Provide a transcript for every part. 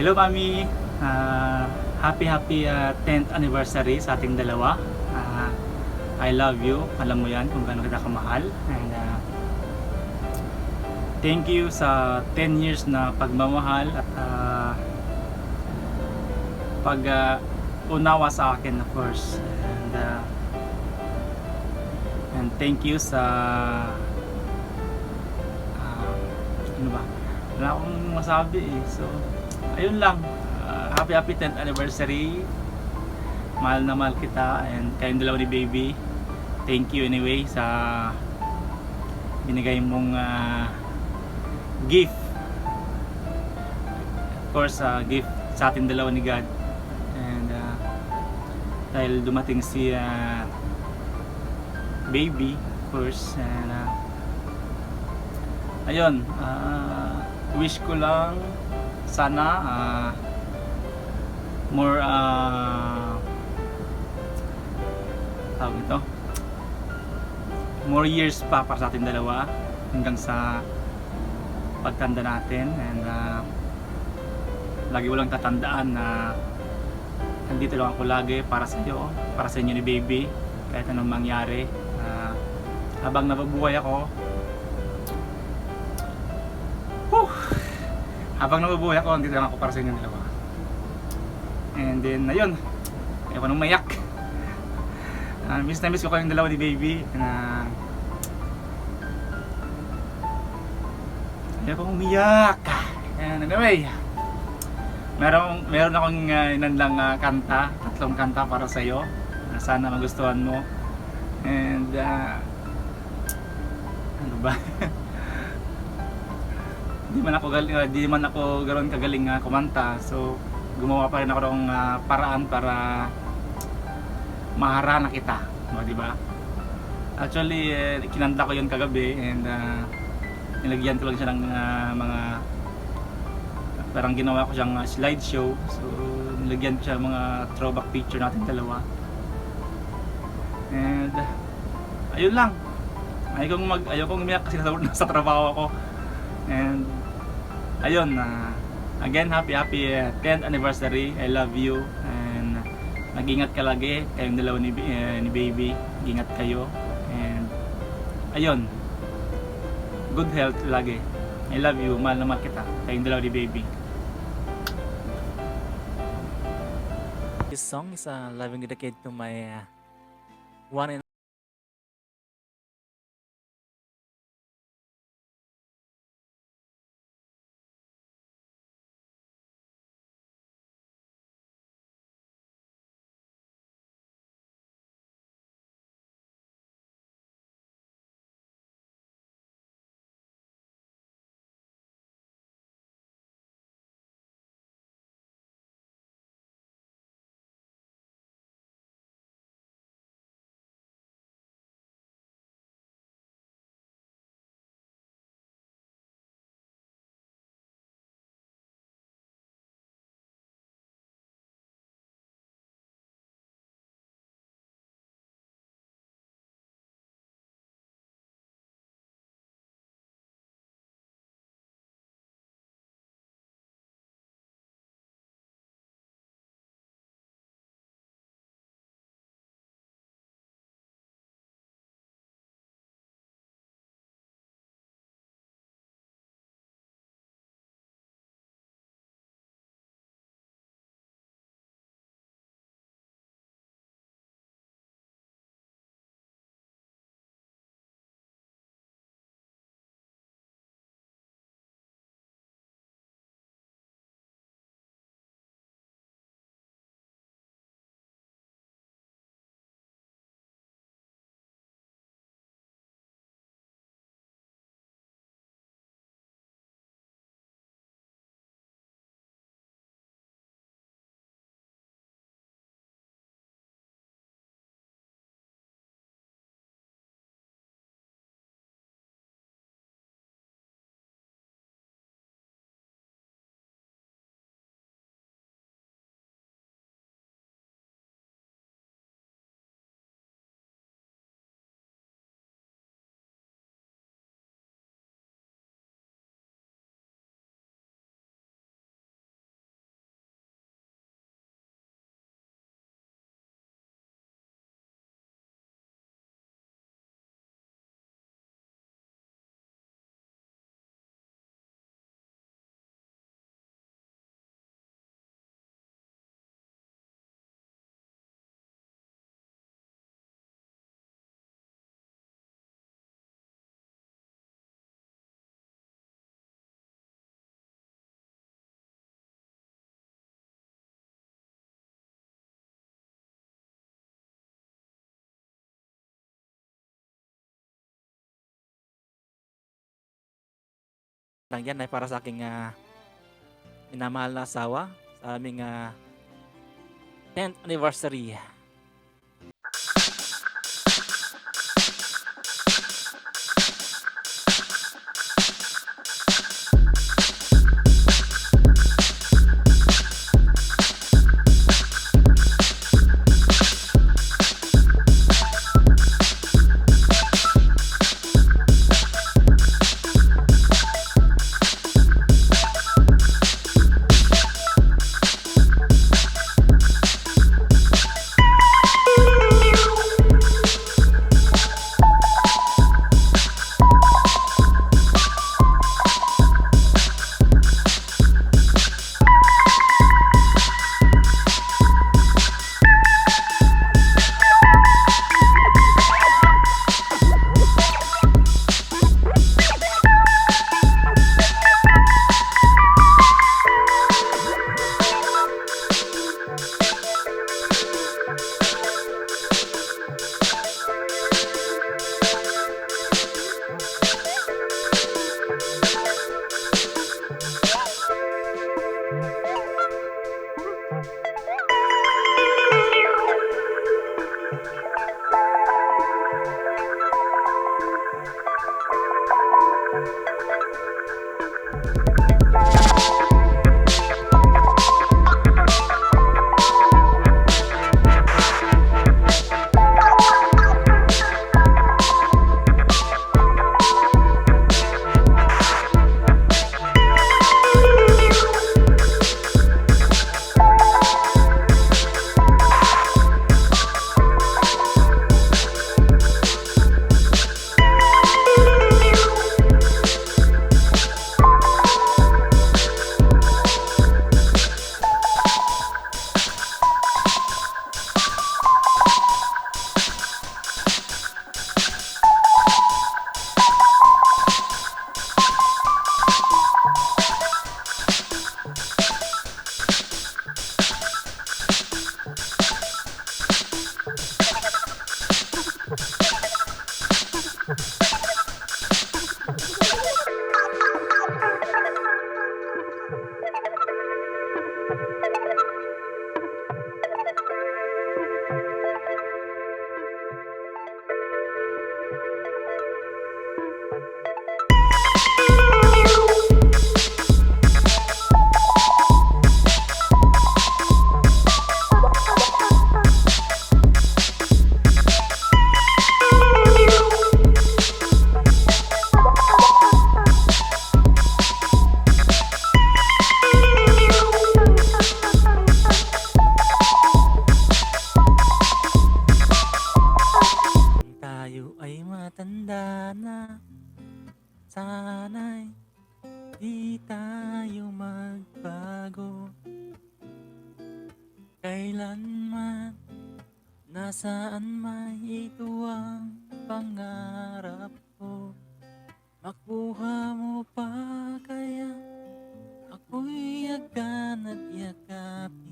Hello Mami, happy 10th anniversary sa ating dalawa. Ah, I love you, alam mo yan kung gaano kita kamahal. And thank you sa 10 years na pagmamahal at unawa sa akin, of course. And thank you sa ano ba? Wala akong masabi eh. So, ayun lang. Happy 10th anniversary. Mahal na mahal kita and kayong dalawa ni baby. Thank you anyway sa binigay mong gift. Of course, gift sa ating dalawa ni God. And dahil dumating si baby, of course. And ayun, wish ko lang sana more tawag ito, more years pa para sa ating dalawa hanggang sa pagtanda natin. And lagi walang tatandaan na nandito lang ako lagi para sa iyo, para sa inyo ni baby, kahit anong mangyari. Habang nabubuhay ako, nandito lang ako para sa inyo dalawa. And then ayun, ayaw ko nang mayak. Miss na miss ko kayong dalawa ni baby. Ayaw ko umiyak. And anyway, meron akong inandang tatlong kanta para sa iyo. Sana magustuhan mo. And ano ba? Di man ako ganoon kagaling kumanta. So gumawa pa rin ako ng paraan para maharana kita, di ba? Actually, kinanta ko yun kagabi and nilagyan ko lang siya ng mga parang ginawa ko siyang slideshow. So nilagyan ko siya ng mga throwback picture natin dalawa. And ayun lang. Ayaw kong umiyak kasi nasa trabaho ako. And ayun, again, happy 10th anniversary. I love you and mag-ingat ka lagi kayong dalawa ni baby. Ingat kayo and ayun, good health lagi. I love you, mahal na mahal kita kayong dalawa ni baby. This song is loving dedicated to my one and lang yan ay para sa aking minamahal na asawa sa aming 10th anniversary. Tayo ay matanda na, sana'y di tayo magbago. Kailanman, nasaan man, ito ang pangarap ko. Makuha mo pa kaya ako'y yagan at yakapin.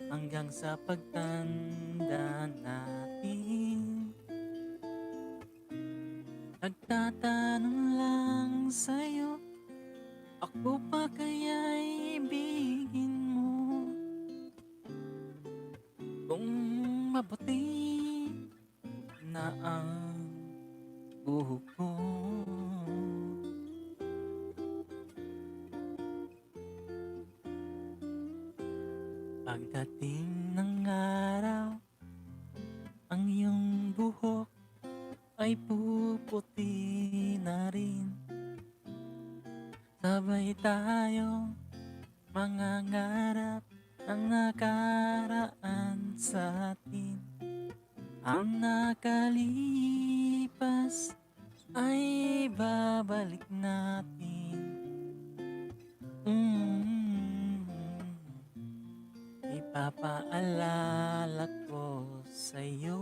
Hanggang sa pagtanda natin, nagtatanong lang sa'yo, ako pa kaya'y ibigin mo? Kung mabuti na ang buhok ko, pagdating ng araw, ang iyong buhok ay puputi na rin. Sabay tayo mangangarap ng nakaraan sa atin. Ang nakalipas ay babalik natin. Ipapaalala ko sa'yo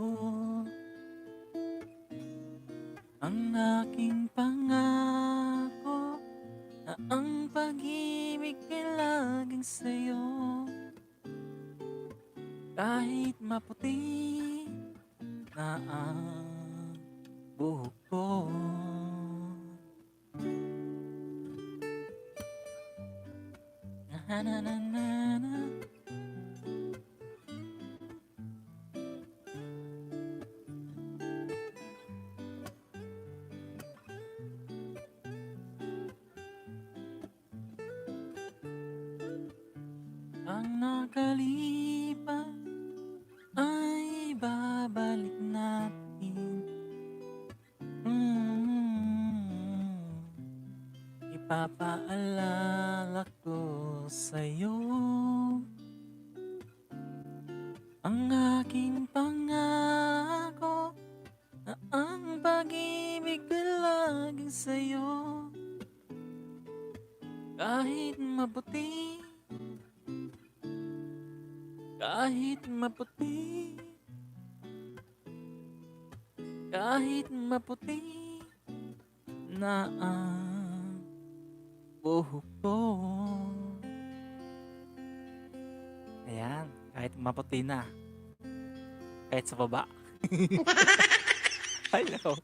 ang aking pangako na ang pag-ibig ay laging sa'yo. Kahit maputi na ang buhok ko. Na na na na na. Ang nakalipas ay babalik natin. Ipapaalala ko sa'yo ang aking pangako na ang pag-ibig ko laging sa'yo. Kahit maputi, kahit maputi, kahit maputi na ang buhok ko. Ayan, kahit maputi na. Kahit sa baba. Ay, nako.